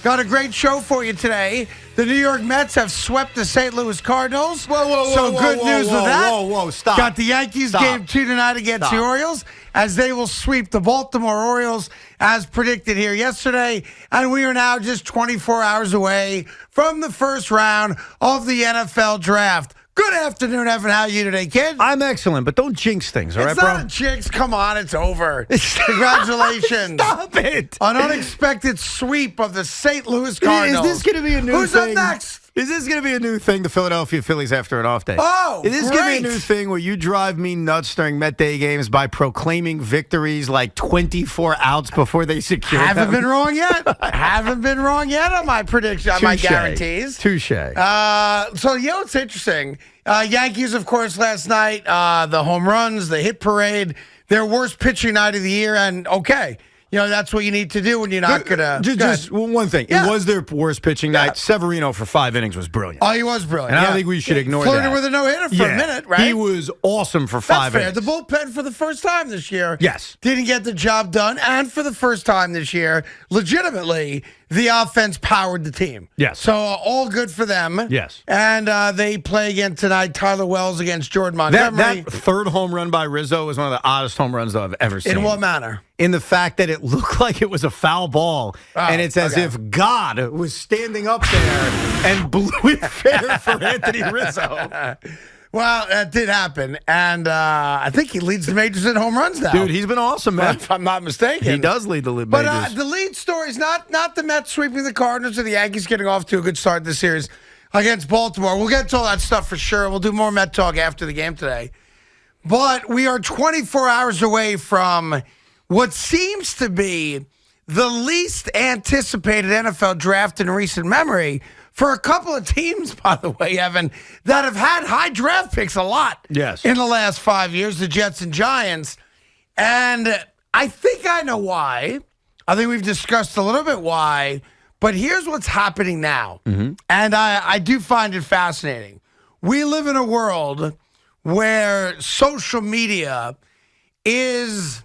Got a great show for you today. The New York Mets have swept the St. Louis Cardinals. Whoa, good news with that. Whoa, stop. Got the Yankees game 2 tonight against the Orioles, as they will sweep the Baltimore Orioles as predicted here yesterday. And we are now just 24 hours away from the first round of the NFL draft. Good afternoon, Evan. How are you today, kid? I'm excellent, but don't jinx things, all right, bro? It's not a jinx. Come on, it's over. Congratulations. Stop it. An unexpected sweep of the St. Louis Cardinals. Is this going to be a new Who's thing? up next? Is this going to be a new thing, the Philadelphia Phillies after an off day? Oh, Is this going to be a great. new thing where you drive me nuts during Met Day games by proclaiming victories like 24 outs before they secure Haven't them? been wrong yet. Haven't been wrong yet on my prediction, on my guarantees. Touche. So, it's interesting. Yankees, of course, last night, the home runs, the hit parade, their worst pitching night of the year, and okay. That's what you need to do when you're not going to. Just one thing. Yeah. It was their worst pitching night. Severino for 5 innings was brilliant. Oh, he was brilliant. And I don't think we should ignore Flirted that. with a no-hitter for a minute, right? He was awesome for 5 That's fair. innings. The bullpen for the first time this year. Yes. Didn't get the job done. And for the first time this year, legitimately, the offense powered the team. Yes. So all good for them. Yes. And they play again tonight, Tyler Wells against Jordan Montgomery. That third home run by Rizzo was one of the oddest home runs that I've ever seen. In what manner? In the fact that it looked like it was a foul ball, and it's as if God was standing up there and blew it fair for Anthony Rizzo. Well, that did happen, and I think he leads the majors in home runs now. Dude, he's been awesome, man. If I'm not mistaken. He does lead the majors. But the lead story is not the Mets sweeping the Cardinals or the Yankees getting off to a good start this series against Baltimore. We'll get to all that stuff for sure. We'll do more Met talk after the game today. But we are 24 hours away from what seems to be the least anticipated NFL draft in recent memory for a couple of teams, by the way, Evan, that have had high draft picks a lot in the last 5 years, the Jets and Giants. And I think I know why. I think we've discussed a little bit why. But here's what's happening now. Mm-hmm. And I do find it fascinating. We live in a world where social media is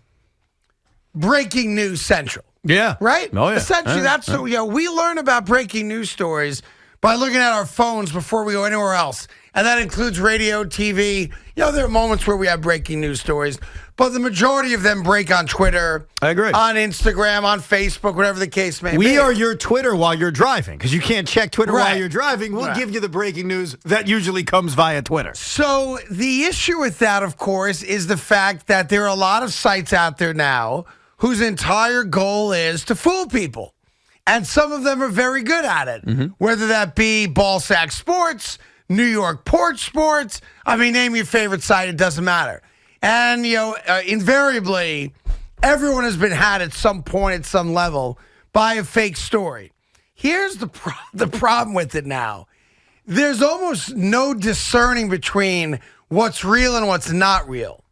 breaking news central. Yeah. Right? Oh, yeah. Essentially, that's so we learn about breaking news stories by looking at our phones before we go anywhere else. And that includes radio, TV. There are moments where we have breaking news stories, but the majority of them break on Twitter. I agree. On Instagram, on Facebook, whatever the case may be. We are your Twitter while you're driving, because you can't check Twitter while you're driving. We'll Right. give you the breaking news that usually comes via Twitter. So the issue with that, of course, is the fact that there are a lot of sites out there now whose entire goal is to fool people. And some of them are very good at it, whether that be Ballsack Sports, New York Porch Sports. I mean, name your favorite site. It doesn't matter. And, invariably, everyone has been had at some point, at some level, by a fake story. Here's the problem with it now. There's almost no discerning between what's real and what's not real.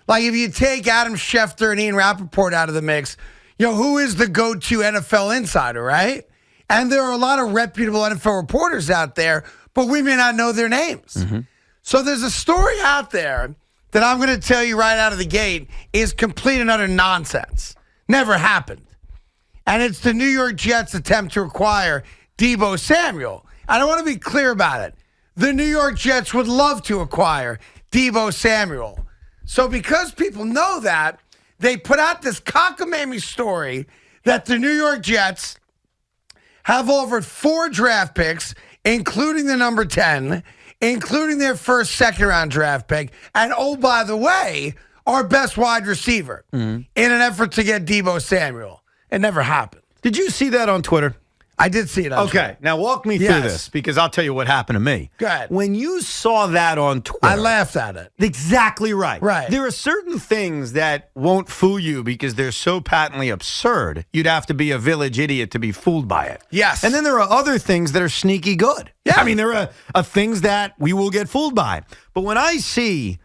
Like, if you take Adam Schefter and Ian Rappaport out of the mix, who is the go-to NFL insider, right? And there are a lot of reputable NFL reporters out there, but we may not know their names. Mm-hmm. So there's a story out there that I'm going to tell you right out of the gate is complete and utter nonsense. Never happened. And it's the New York Jets' attempt to acquire Deebo Samuel. And I want to be clear about it. The New York Jets would love to acquire Deebo Samuel. So because people know that, they put out this cockamamie story that the New York Jets have offered 4 draft picks, including the number 10, including their first second-round draft pick, and, oh, by the way, our best wide receiver in an effort to get Deebo Samuel. It never happened. Did you see that on Twitter? I did see it on Twitter. Okay, now walk me through this, because I'll tell you what happened to me. Go ahead. When you saw that on Twitter, I laughed at it. Exactly right. Right. There are certain things that won't fool you because they're so patently absurd, you'd have to be a village idiot to be fooled by it. Yes. And then there are other things that are sneaky good. Yeah. I mean, there are things that we will get fooled by. But when I see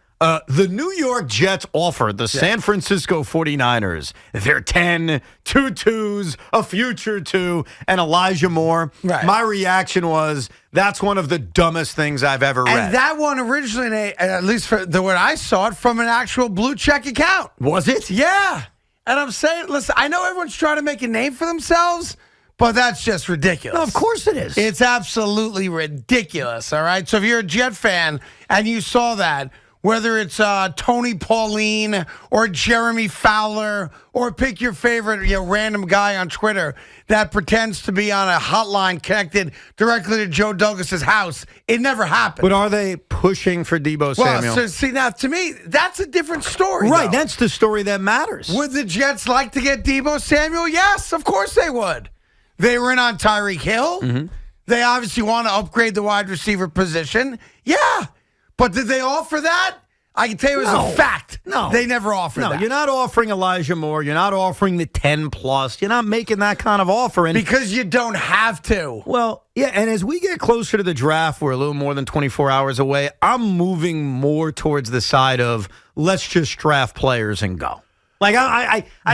the New York Jets offered the San Francisco 49ers their 10, 2 twos, a future 2, and Elijah Moore. Right. My reaction was, that's one of the dumbest things I've ever read. And that one originally, at least for the way I saw it, from an actual blue check account. Was it? Yeah. And I'm saying, listen, I know everyone's trying to make a name for themselves, But that's just ridiculous. No, of course it is. It's absolutely ridiculous, all right? So if you're a Jet fan and you saw that, whether it's Tony Pauline or Jeremy Fowler or pick your favorite random guy on Twitter that pretends to be on a hotline connected directly to Joe Douglas's house, it never happened. But are they pushing for Deebo Samuel? So see, now to me, that's a different story. Right, though. that's the story that matters. Would the Jets like to get Deebo Samuel? Yes, of course they would. They were in on Tyreek Hill. Mm-hmm. They obviously want to upgrade the wide receiver position. Yeah. But did they offer that? I can tell you as a fact. No. They never offered that. No, you're not offering Elijah Moore. You're not offering the 10+. You're not making that kind of offer. And because you don't have to. Well, yeah, and as we get closer to the draft, we're a little more than 24 hours away. I'm moving more towards the side of let's just draft players and go. Like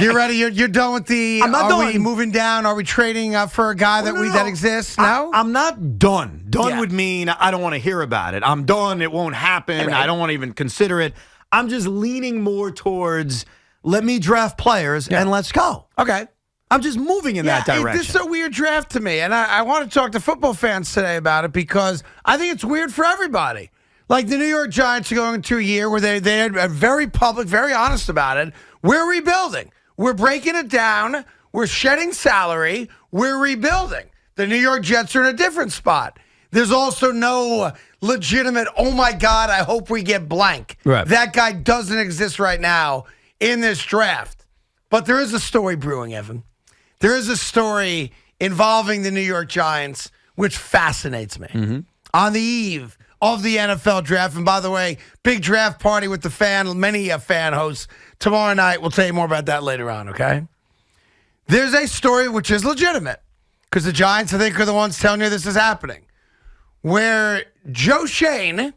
you're ready. You're done with the. I'm not done. Are we moving down? Are we trading for a guy that exists? No, I'm not done. Done Yeah. would mean I don't want to hear about it. I'm done. It won't happen. Right. I don't want to even consider it. I'm just leaning more towards let me draft players and let's go. Okay. I'm just moving in that direction. This is a weird draft to me, and I want to talk to football fans today about it because I think it's weird for everybody. Like the New York Giants are going into a year where they are very public, very honest about it. We're rebuilding. We're breaking it down. We're shedding salary. We're rebuilding. The New York Jets are in a different spot. There's also no legitimate, oh, my God, I hope we get blank. Right. That guy doesn't exist right now in this draft. But there is a story brewing, Evan. There is a story involving the New York Giants, which fascinates me. Mm-hmm. On the eve of the NFL draft, and by the way, big draft party with the many fan hosts tomorrow night. We'll tell you more about that later on, okay? There's a story which is legitimate because the Giants, I think, are the ones telling you this is happening, where Joe Shane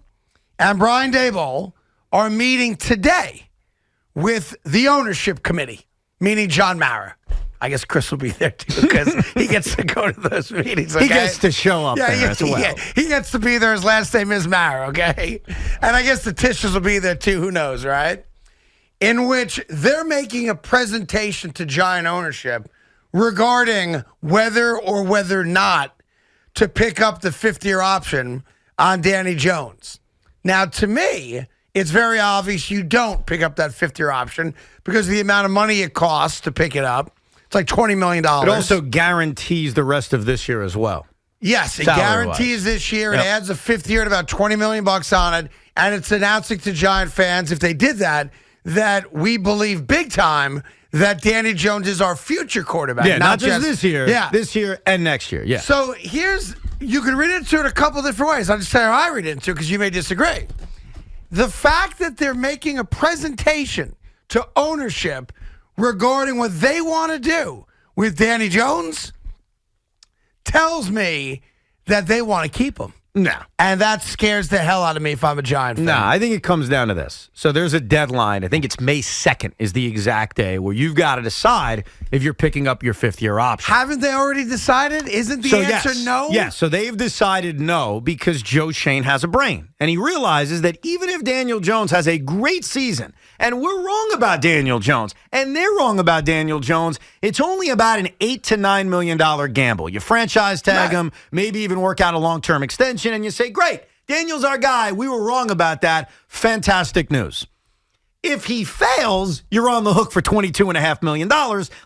and Brian Daboll are meeting today with the ownership committee, meaning John Mara. I guess Chris will be there, too, because he gets to go to those meetings, okay? He gets to show up there as well. Yeah, he gets to be there. His last name is Mara, okay? And I guess the Tisches will be there, too. Who knows, right? In which they're making a presentation to Giant ownership regarding whether or whether not to pick up the fifth-year option on Danny Jones. Now, to me, it's very obvious you don't pick up that fifth-year option because of the amount of money it costs to pick it up. It's like $20 million. It also guarantees the rest of this year as well. Yes, it guarantees this year. Yep. It adds a fifth year at about $20 million on it, and it's announcing to Giant fans, if they did that we believe big time that Danny Jones is our future quarterback. Yeah, not just this year. Yeah. This year and next year, yeah. So you can read into it a couple different ways. I'll just tell you how I read into it because you may disagree. The fact that they're making a presentation to ownership regarding what they want to do with Danny Jones tells me that they want to keep him. No. And that scares the hell out of me if I'm a Giant fan. No, I think it comes down to this. So there's a deadline. I think it's May 2nd is the exact day where you've got to decide if you're picking up your fifth-year option. Haven't they already decided? Isn't the answer no? Yes, so they've decided no because Joe Shane has a brain. And he realizes that even if Daniel Jones has a great season, and we're wrong about Daniel Jones, and they're wrong about Daniel Jones, it's only about an $8 to $9 million gamble. You franchise tag him, maybe even work out a long-term extension, and you say, great, Daniel's our guy. We were wrong about that. Fantastic news. If he fails, you're on the hook for $22.5 million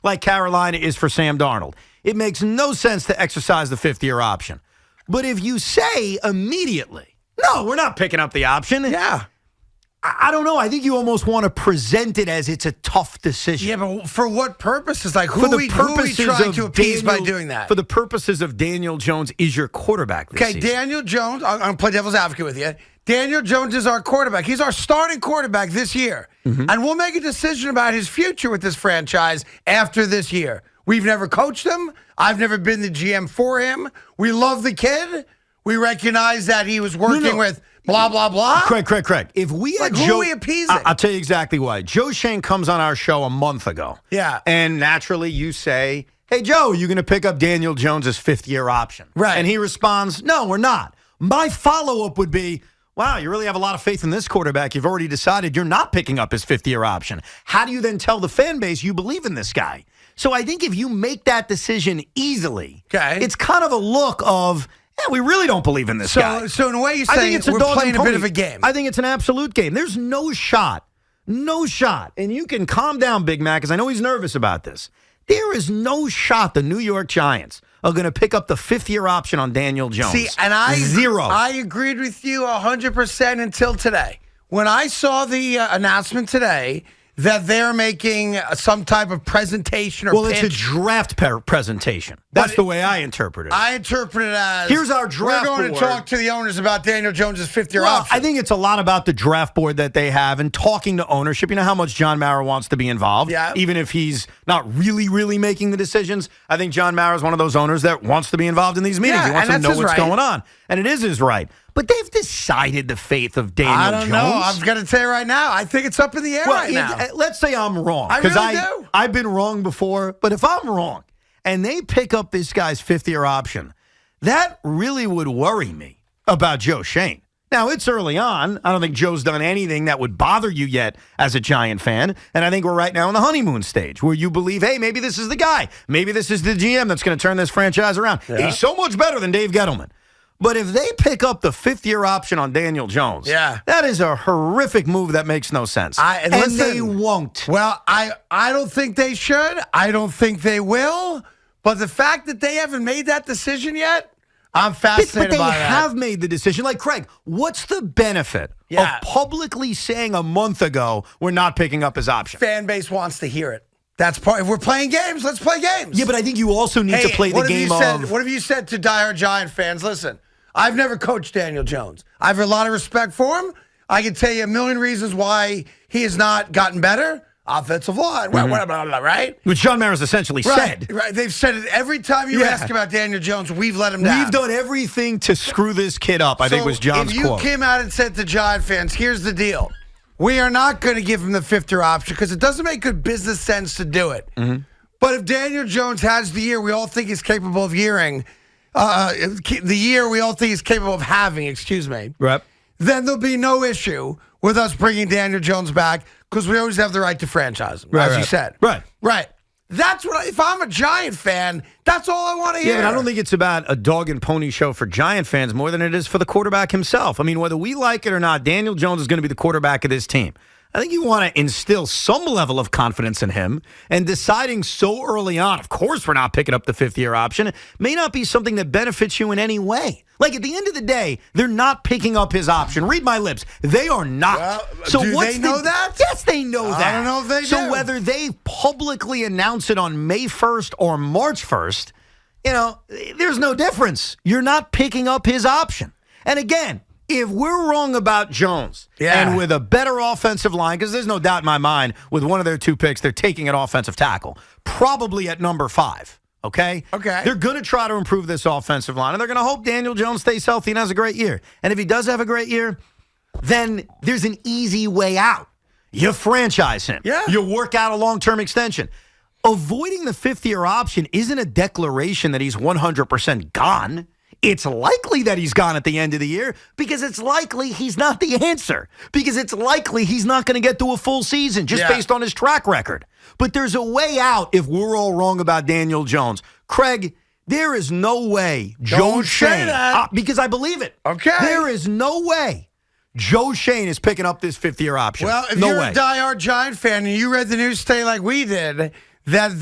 like Carolina is for Sam Darnold. It makes no sense to exercise the fifth-year option. But if you say immediately, no, we're not picking up the option. Yeah. I don't know. I think you almost want to present it as it's a tough decision. Yeah, but for what purposes? Like, who are we trying to appease by doing that? For the purposes of Daniel Jones is your quarterback this season. Daniel Jones, I'm going to play devil's advocate with you. Daniel Jones is our quarterback. He's our starting quarterback this year. Mm-hmm. And we'll make a decision about his future with this franchise after this year. We've never coached him. I've never been the GM for him. We love the kid. We recognize that he was working with blah, blah, blah. Correct. If we had who are we appeasing? I'll tell you exactly why. Joe Shane comes on our show a month ago. Yeah. And naturally you say, hey, Joe, you going to pick up Daniel Jones' fifth-year option? Right. And he responds, no, we're not. My follow-up would be, wow, you really have a lot of faith in this quarterback. You've already decided you're not picking up his fifth-year option. How do you then tell the fan base you believe in this guy? So I think if you make that decision easily, Okay. it's kind of a look of, we really don't believe in this guy. So in a way, you're I saying think it's we're playing a bit of a game. I think it's an absolute game. There's no shot. No shot. And you can calm down, Big Mac, because I know he's nervous about this. There is no shot the New York Giants are going to pick up the fifth-year option on Daniel Jones. See, and Zero. I agreed with you 100% until today. When I saw the announcement today that they're making some type of presentation or pitch. It's a draft presentation. That's the way I interpret it. I interpret it as, here's our draft we're going board. to talk to the owners about Daniel Jones' fifth-year option. I think it's a lot about the draft board that they have and talking to ownership. You know how much John Mara wants to be involved, even if he's not really making the decisions. I think John Mara is one of those owners that wants to be involved in these meetings. He wants to know what's going on. And it is his right. But they've decided the fate of Daniel Jones. I don't know. I've got to tell you right now, I think it's up in the air right now. Let's say I'm wrong. I really do. I've been wrong before. But if I'm wrong and they pick up this guy's fifth-year option, that really would worry me about Joe Shane. Now, it's early on. I don't think Joe's done anything that would bother you yet as a Giant fan. And I think we're right now in the honeymoon stage where you believe, hey, maybe this is the guy. Maybe this is the GM that's going to turn this franchise around. Yeah. He's so much better than Dave Gettleman. But if they pick up the fifth-year option on Daniel Jones, that is a horrific move that makes no sense. And they won't. Well, I don't think they should. I don't think they will. But the fact that they haven't made that decision yet, I'm fascinated by that. But they have made the decision. Like, Craig, what's the benefit of publicly saying a month ago we're not picking up his option? Fan base wants to hear it. That's part. If we're playing games, let's play games. Yeah, but I think you also need to play the game of. What have you said to diehard Giant fans? Listen, I've never coached Daniel Jones. I have a lot of respect for him. I can tell you a million reasons why he has not gotten better. Offensive line, right? Which John Mara's essentially said. Right. They've said it every time you ask about Daniel Jones, we've let him down. We've done everything to screw this kid up, I think was John's quote. If you came out and said to Giant fans, here's the deal. We are not going to give him the fifth-year option because it doesn't make good business sense to do it. Mm-hmm. But if Daniel Jones has the year we all think he's capable of the year we all think he's capable of having, right, then there'll be no issue with us bringing Daniel Jones back because we always have the right to franchise him, as you said. Right. That's what if I'm a Giant fan, that's all I want to hear. Yeah, but I don't think it's about a dog and pony show for Giant fans more than it is for the quarterback himself. I mean, whether we like it or not, Daniel Jones is going to be the quarterback of this team. I think you want to instill some level of confidence in him, and deciding so early on, of course we're not picking up the fifth-year option, may not be something that benefits you in any way. Like, at the end of the day, they're not picking up his option. Read my lips. They are not. Well, so do they know that? Yes, they know that. I don't know if they do. So whether they publicly announce it on May 1st or March 1st, there's no difference. You're not picking up his option. And again, if we're wrong about Jones and with a better offensive line, because there's no doubt in my mind with one of their two picks, they're taking an offensive tackle, probably at number 5. Okay? They're going to try to improve this offensive line, and they're going to hope Daniel Jones stays healthy and has a great year. And if he does have a great year, then there's an easy way out. You franchise him. Yeah. You work out a long-term extension. Avoiding the fifth-year option isn't a declaration that he's 100% gone. It's likely that he's gone at the end of the year because it's likely he's not the answer, because it's likely he's not going to get to a full season just based on his track record. But there's a way out if we're all wrong about Daniel Jones. Craig, there is no way Joe Shane, because I believe it. Okay. There is no way Joe Shane is picking up this fifth-year option. Well, if you're a diehard Giant fan and you read the news today like we did, that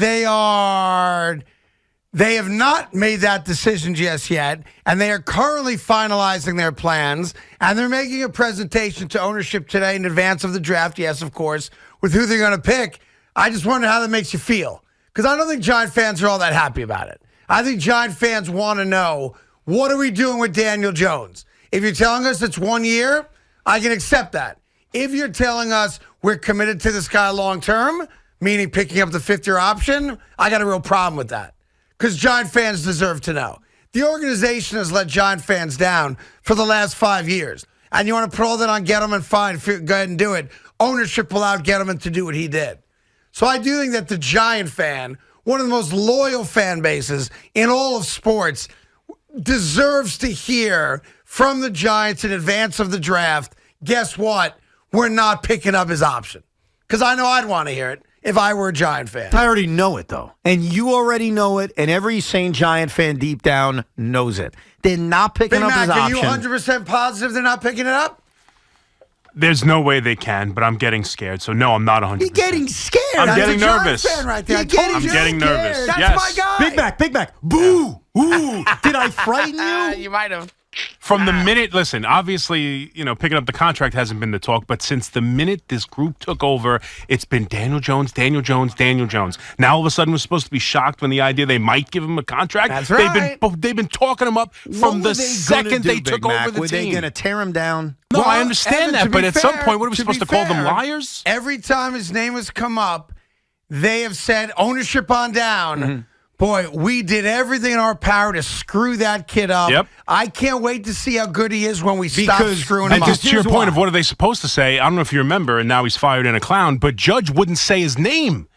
they have not made that decision just yet, and they are currently finalizing their plans, and they're making a presentation to ownership today in advance of the draft, yes, of course, with who they're going to pick. I just wonder how that makes you feel, because I don't think Giant fans are all that happy about it. I think Giant fans want to know, what are we doing with Daniel Jones? If you're telling us it's 1 year, I can accept that. If you're telling us we're committed to this guy long term, meaning picking up the fifth-year option, I got a real problem with that. Because Giant fans deserve to know. The organization has let Giant fans down for the last 5 years. And you want to put all that on Gettleman? Fine, go ahead and do it. Ownership allowed Gettleman to do what he did. So I do think that the Giant fan, one of the most loyal fan bases in all of sports, deserves to hear from the Giants in advance of the draft, guess what? We're not picking up his option. Because I know I'd want to hear it if I were a Giant fan. I already know it, though. And you already know it, and every sane Giant fan deep down knows it. They're not picking Big up Mac, his are you option. 100% positive they're not picking it up? There's no way they can, but I'm getting scared. So, no, I'm not 100%. You're getting scared. I'm That's getting a Giant nervous. fan right there. You're I told getting you. I'm getting scared. nervous. That's Yes. my guy. Big Mac. Boo. Ooh. Did I frighten you? You might have. From the minute, listen, obviously, picking up the contract hasn't been the talk, but since the minute this group took over, it's been Daniel Jones. Now, all of a sudden, we're supposed to be shocked when the idea they might give him a contract. That's right. They've been talking him up from the second they took over the Were team. they going to tear him down? No, Well, I understand Evan, to that, but be at some fair- point, what are we supposed to call them, fair, liars? Every time his name has come up, they have said ownership on down. Boy, we did everything in our power to screw that kid up. Yep. I can't wait to see how good he is when we stop screwing him And up. just to your Here's point why. of what are they supposed to say, I don't know if you remember, and now he's fired and a clown, but Judge wouldn't say his name.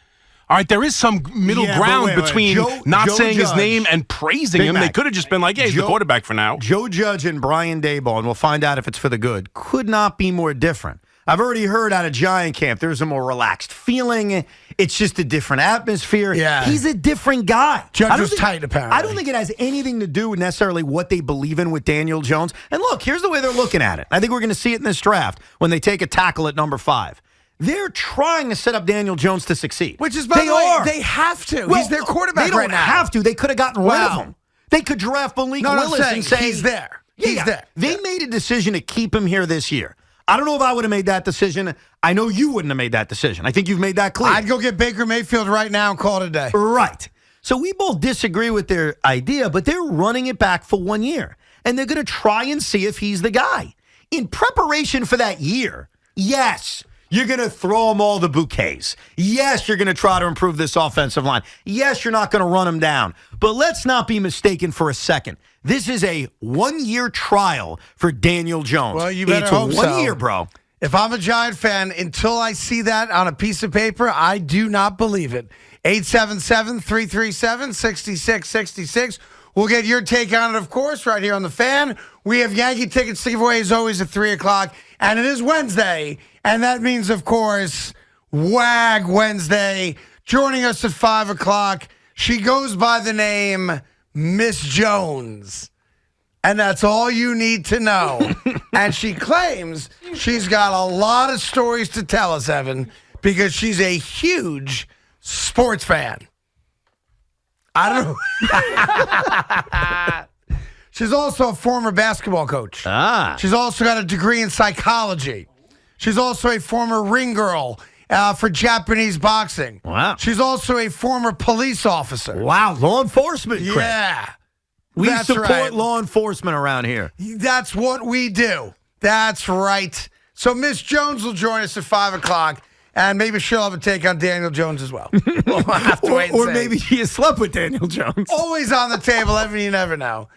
All right, there is some middle Yeah, but ground wait. between not Joe saying his Judge. name and praising Big him. They Mac. could have just been like, hey, he's the Joe- quarterback for now. Joe Judge and Brian Daboll, and we'll find out if it's for the good, could not be more different. I've already heard out of Giant camp, there's a more relaxed feeling. It's just a different atmosphere. Yeah. He's a different guy. Judge I don't was think- tight, apparently. I don't think it has anything to do with necessarily what they believe in with Daniel Jones. And look, here's the way they're looking at it. I think we're going to see it in this draft when they take a tackle at number 5. They're trying to set up Daniel Jones to succeed. Which is, by the way, they have to. Well, He's their quarterback They don't right now. have to. They could have gotten rid of Wow. him. They could draft Malik No, I'm Willis saying and say he's there. Yeah, He's there. They made a decision to keep him here this year. I don't know if I would have made that decision. I know you wouldn't have made that decision. I think you've made that clear. I'd go get Baker Mayfield right now and call it a day. Right. So we both disagree with their idea, but they're running it back for 1 year. And they're going to try and see if he's the guy. In preparation for that year, yes, you're going to throw him all the bouquets. Yes, you're going to try to improve this offensive line. Yes, you're not going to run him down. But let's not be mistaken for a second. This is a 1-year trial for Daniel Jones. Well, you better hope It's so. 1 year, bro. If I'm a Giant fan, until I see that on a piece of paper, I do not believe it. 877-337-6666. We'll get your take on it, of course, right here on The Fan. We have Yankee tickets to give away, as always, at 3 o'clock. And it is Wednesday. And that means, of course, WAG Wednesday. Joining us at 5 o'clock, she goes by the name Miss Jones. And that's all you need to know. And she claims she's got a lot of stories to tell us, Evan, because she's a huge sports fan. I don't know. She's also a former basketball coach. She's also got a degree in psychology. She's also a former ring girl for Japanese boxing. Wow. She's also a former police officer. Wow, law enforcement. Chris. Yeah. We That's support right. law enforcement around here. That's what we do. That's right. So Miss Jones will join us at 5 o'clock, and maybe she'll have a take on Daniel Jones as well. We'll have to wait and Or see. maybe he has slept with Daniel Jones. Always on the table, Evan, you never know.